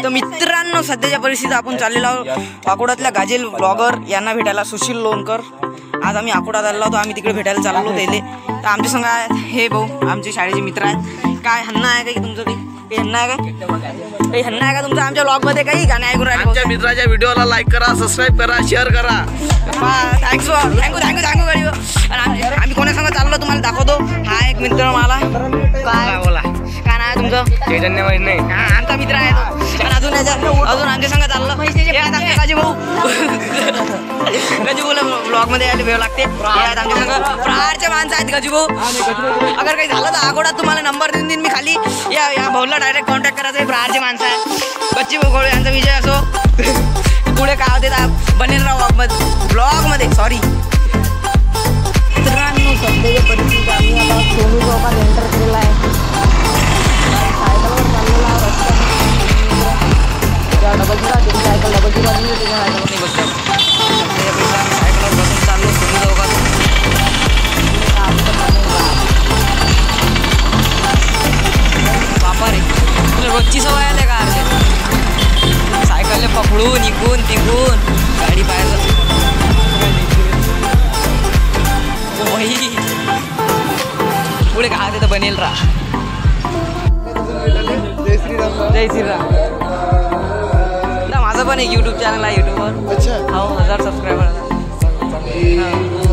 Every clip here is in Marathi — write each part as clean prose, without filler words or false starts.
तर मित्रांनो, सध्याच्या परिस्थितीत आपण चाललेलो आहोत अकोटातल्या गाजेल ब्लॉगर यांना भेटायला, सुशील लोणकर. आज आम्ही अकोटात आलेलो होतो, आम्ही तिकडे भेटायला चाललो त्याले. तर आमच्या संग आहेत हे भाऊ, आमचे शाळेचे मित्र आहेत. काय हन्ना आहे का तुमचं? काही हन्ना आहे का? काही हन्ना आहे का तुमचं आमच्या ब्लॉगमध्ये? काही गाणे ऐकून राहिले? आमच्या मित्राच्या व्हिडिओला लाईक करा, सबस्क्राईब करा, शेअर करा. थँक्यू गरीब. आणि आम्ही कोणासंग चाललो तुम्हाला दाखवतो. हा एक मित्र मला. काय बोला, काय नाव आहे तुमचं? चैतन्य माहित नाही. हा, आमचा मित्र आहे तो. आणि अजून आमच्या संग चाललं गाजी भाऊ. गजू भाऊ ब्लॉग मध्ये यायला वेळ लागते. आमच्या संग प्रहारचे माणसं आहेत गजू भाऊ. अगर काही झालं तर अकोटात तुम्हाला नंबर देऊन मी खाली. या भाऊला डायरेक्ट कॉन्टॅक्ट करायचं. प्रहारचे माणसं आहेत. गच्ची भाऊ यांचा विजय असो. पुढे काय होते बनेल राव ब्लॉग मध्ये. सॉरी मित्रांनो, सध्याच्या परिस्थितीत आम्ही आता सोनू चौकात एंटर केलेला आहे. सायकलवर चाललेला रस्त्यावर सायकल डबलची बाजू त्याच्या बसतात. सायकलवर बसून चाललो सोनू चौकात. बापा रे, तुला रोजची सवय आले का? सायकलने पकडून इकून तिकून गाडी पाहायचं. पुढे का ते तर बनेल रा. जय श्रीराम. माझं पण एक यूट्यूब चॅनल आहे यूट्यूबवर. अच्छा, हो, 1000 सबस्क्रायबर.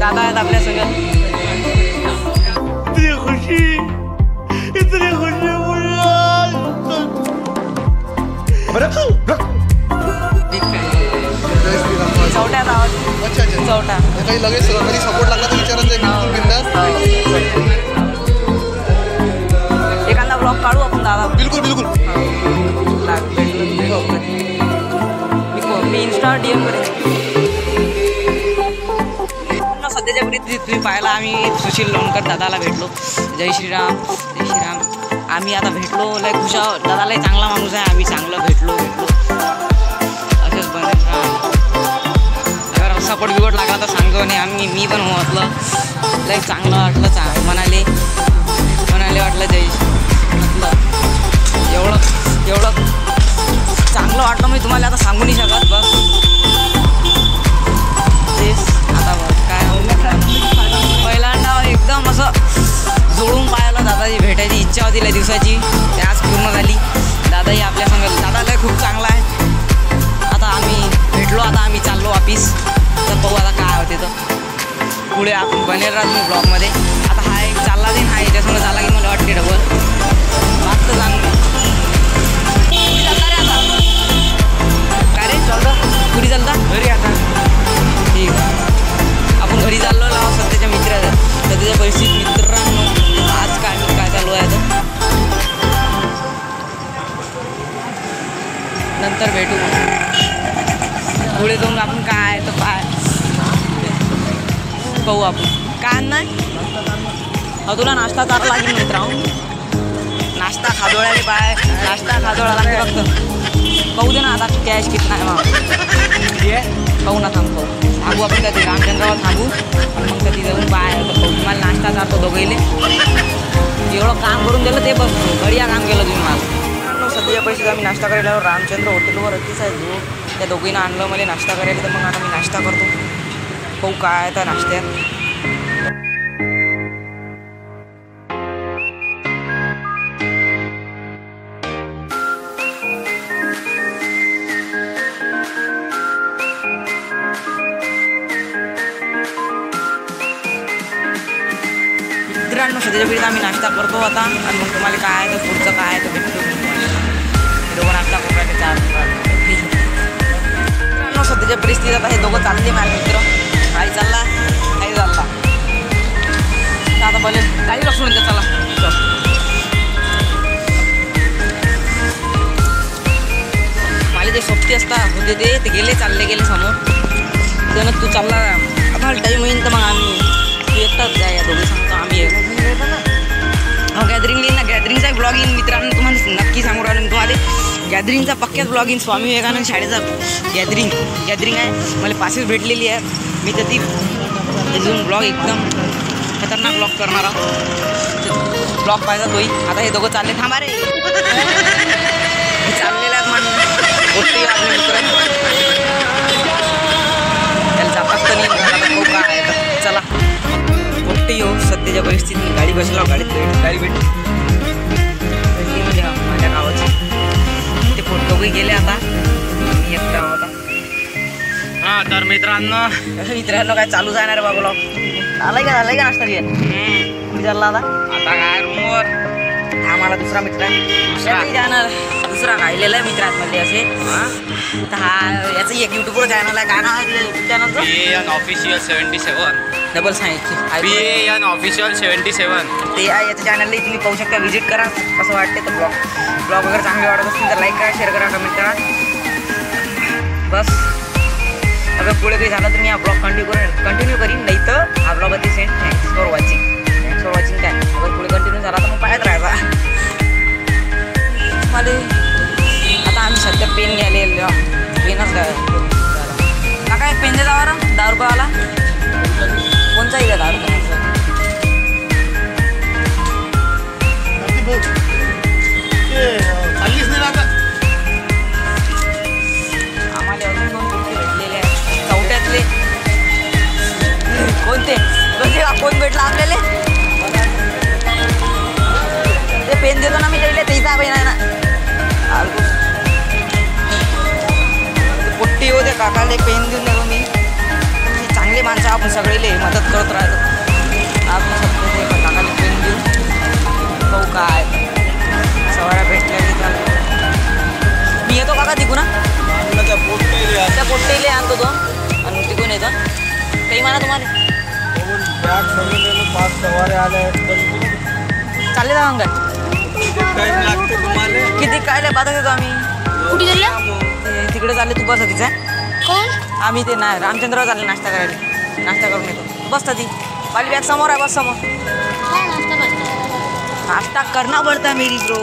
दादा आहेत आपल्या सगळं. चौट्यात आहोत. चौटा काही लगेच कधी सपोर्ट लागला तर विचारायचं. एखादा ब्लॉग काढू आपण दादा. बिलकुल बिलकुल. मी इंस्टा DM करेन. सध्याच्या परिस्थितीत तुम्ही पाहायला आम्ही सुशील लोणकर दादाला भेटलो. जय श्रीराम. जय श्रीराम. आम्ही आता भेटलो, लय खुश आहोत. दादालाही चांगला माणूस आहे. आम्ही चांगलं भेटलो. असेच बनेल अगर सपोर्ट बिपोर्ट लागला तर सांगतो. आणि मी पण म्हटलं लय चांगलं वाटलं. म्हणाले वाटलं जय म्हटलं एवढं चांगलं वाटलं. मी तुम्हाला आता सांगू नाही शकत. बस तेच आता काय पहिल्यांदा एकदम असं जोडून पाहायला दादाची भेटायची इच्छा होती लय दिवसाची. ते आज पूर्ण झाली. दादाही आपल्या संग. दादाला खूप चांगला आहे. आता आम्ही भेटलो. आता आम्ही चाललो वापिस. तर पाहू आता काय होते. तर पुढे आपण बनेल राहतो मी ब्लॉगमध्ये. आता हा एक चालला देईन. हा याच्यासमोर झाला की मला वाटते डबल वाटतं चांगलं. काय रे चालतं? पुढे चालता घरी आता. ठीक आहे, आपण घरी चाललो लाव. सध्याच्या मित्राचं सध्याच्या परिस्थितीत मित्रांनो आज काय चालू आहे तर नंतर भेटू. पुढे जाऊन आपण काय तर पाहू आपण. काय नाही तुला नाश्ता चालू लागेल मित्रांनो. नाश्ता खादोळ्याले पाय. नाश्ता खादोळा लागते फक्त. पाहू दे ना आता कॅश किती नाही मग. पाहू ना थांब. थांबू आपण कधी रामचंद्रावर थांबू. आणि मग कधी जाऊन पाय तर पाहू. तुम्हाला नाश्ता चालतो दोघेले. एवढं काम करून दिलं ते बघ. बढिया काम केलं तुम्ही मला. सध्या पैसे आम्ही नाश्ता करायला रामचंद्र हॉटेलवर अगदीच आहे जो. त्या दोघीनं आणलं मला नाश्ता करायला. तर मग आता मी नाश्ता करतो. पाहू काय त्या नाश्त्यात. मित्रांनो, सध्याच्या पिढीत आम्ही नाश्ता करतो आता. आणि मग तुम्हाला काय आहे तर पुढचं काय आहे तर भेटतो. दोघं नाश्ता करू. 4 मित्रांनो, सध्याच्या परिस्थितीत आता हे दोघं चालले माझे मित्र. काही चालला काही चालला. आता भले काही लक्षून द्या. चला मला जे सोबती असता होते ते गेले चालले समोर. त्यानं तू चालला आता टाईम होईन तर मग आम्ही तू एकटाच जा. या दोघे सांगतो आम्ही गॅदरिंग येईन ना. गॅदरिंगचा एक ब्लॉग येईन मित्रांनो. तुम्हाला नक्की सांगू राहिलो मी तुम्हाला. गॅदरिंगचा पक्क्याच ब्लॉग येईन. स्वामी विवेकानंद शाळेचा गॅदरिंग आहे. मला पासेस भेटलेली आहे. मी तर ती अजून ब्लॉग एकदम खतरनाक ब्लॉग करणार आहोत. ब्लॉग पाहिजे तोही. आता हे दोघं चालले. थांबा रे चाललेला पोट्टी आपले मित्र त्याला जापास तर नाही निघाला तर खूप काय आहे तर चला पोट्टी हो सध्याच्या परिस्थितीत गाडी बसला गाडीत गाडी भेटली माझ्या गावाची ते फोटोही गेले आता मी एकटा होता. हा तर मित्रांनो काय चालू जाणार बाबा ब्लॉग झालंय का नाश्ता घे कुठे चालला आता काय रूमवर आम्हाला दुसरा मित्र जाणार दुसरा राहिलेला आहे मित्रात मधले असे तर हा याचं एक युट्यूबवर चॅनल आहे काय नाव आहे युट्यूब चॅनलचं PAN ऑफिशियल 77 डबल सांगितले PAN ऑफिशियल 77 ते आहे याच्या चॅनलला तुम्ही पाहू शकता व्हिजिट करा कसं वाटते तर ब्लॉग वगैरे चांगले वाटत असतील तर लाईक करा शेअर करा कमेंट करा बस अगर पुढे काही झालं तर मी हा ब्लॉग कंटिन्यू करीन नाही तर हा ब्लॉग अति सेंड थँक्स फॉर वॉचिंग काय अगर पुढे कंटिन्यू झाला तर मग पाहत राहायचा मला आता आम्ही सध्या पेन घ्यायला पेनच काय एक पेन देता बरं 10 रुपयावाला कोणचा आहे 10 रुपये आम्हाला अजून 2 गोष्टी भेटलेल्या आहेत चौट्यातले कोणते कोण भेटला आपल्याला ते पेन देतो ना मी लिहिले तेचा पेन आहे ना पोट्टी होते काकाले पेन देऊन देतो मी चांगले माणसं आपण सगळेले मदत करत राहतो आपण सगळे काकाले पेन देऊ भाऊ काय सवाऱ्या भेटल्या की चालू मी येतो काका तिकून ना त्या पोट्टीले आणतो तो आणि तिकून येतो काही म्हणा तुम्हाला चालले जा मग किती काय बाधा घेतो आम्ही कुठे चाललं तिकडे चालले तू बस तिचा कोण आम्ही ते नाही रामचंद्र चालले नाश्ता करायला नाश्ता करून येतो बसता ती वाली बॅग समोर आहे बस समोर काय नाश्ता करता नाश्ता करना पडता मेरी ब्रो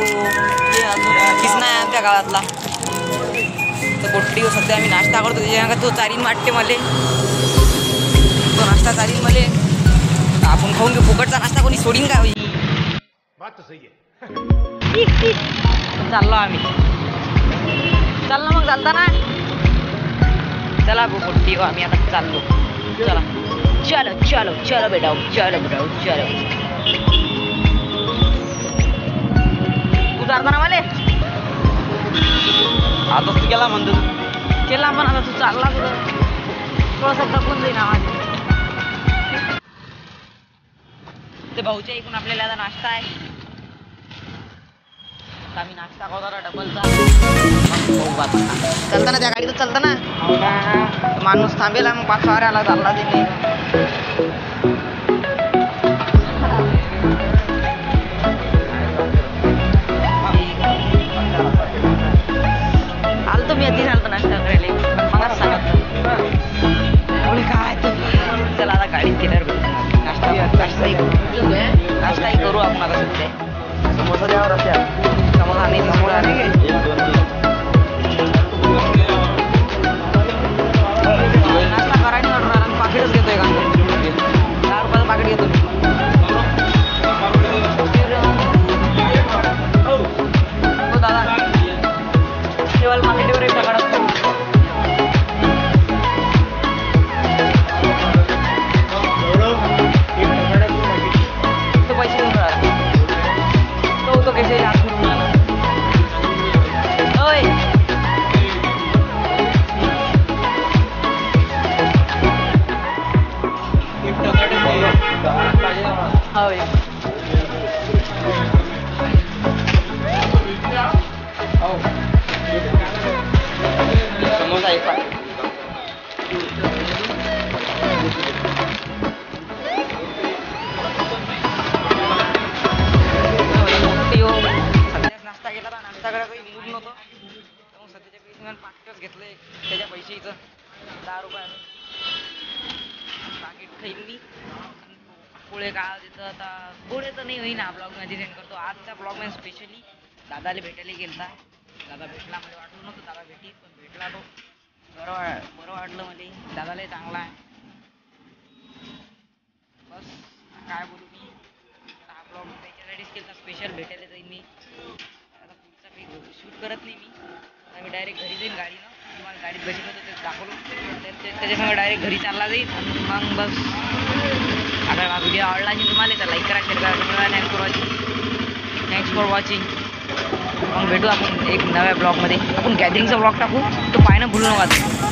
किसना आहे आमच्या गावातला तर पोट्टी सध्या आम्ही नाश्ता करतो त्याच्या तो चारीन वाटते मले तो नाश्ता चारीन मले आपण खाऊन घेऊ फुकटचा नाश्ता कोणी सोडीन का होई चाललो आम्ही चाललो मग चालता ना चला गो पोट्टी हो आम्ही आता चाललो चला चलो चलो चलो बेटा चलो तू चालता ना मला आता तू गेला म्हणतो केला पण आता तू चालला कुठं थोडासा दबून जाईन आवाज ते भाऊच्या ऐकून आपल्याला आता नाश्ता आहे आम्ही नाश्ता करतो डबलचा चालता ना त्या गाडीतच चालता ना माणूस थांबेला मग 5 सवाऱ्याला चालला तिथे आलतो मी आधी आलतो नाश्ता करायला मलाच सांगत काय चला आता गाडीत गेल्यावर भेटू नाश्ताही करू आपण आता सध्या समोसा द्यावर समोसा नाही समोसा नाश्ता करायला वाटून पाकिटच घेतोय का 10 रुपयाचं पाकिट घेतो हो दादा केवळ मार्केटवर एक टाका तो पैसे देऊन राहिला तो कैसे ओय समोसा एक नाश्ता केला नाश्ता करायला काही मूड नव्हतं मग सध्याच्या पैसे पाकिटच घेतलंय त्याच्या पैशाचं 10 रुपयानं पाकिट खाईन पुढे काय तिथं आता पुढे तर नाही होईना ब्लॉगमध्ये सेंड करतो आजच्या ब्लॉगमध्ये स्पेशली दादाला भेटायला गेलता दादा भेटला मला वाटलं नव्हतं दादा भेटी पण भेटला तो बरं वाटलं मला दादालाही चांगला आहे बस काय बोलू मी हा ब्लॉग त्याच्यासाठीच केला स्पेशल भेटायला जाईन मी आता पुढचा शूट करत नाही मी. आता मी डायरेक्ट घरी जाईन गाडीनं. तुम्हाला गाडीत बशी होतं ते दाखवलं. त्याच्यासमोर डायरेक्ट घरी चालला जाईल आणि मग बस. अगर हा व्हिडिओ आवडला असेल तुम्हाला तर लाईक करा, शेअर करा. Thanks for watching. मग भेटू आपण एक नव्या ब्लॉगमध्ये. आपण गॅदरिंगचा ब्लॉग टाकू, तो पाहणं भूलू नका.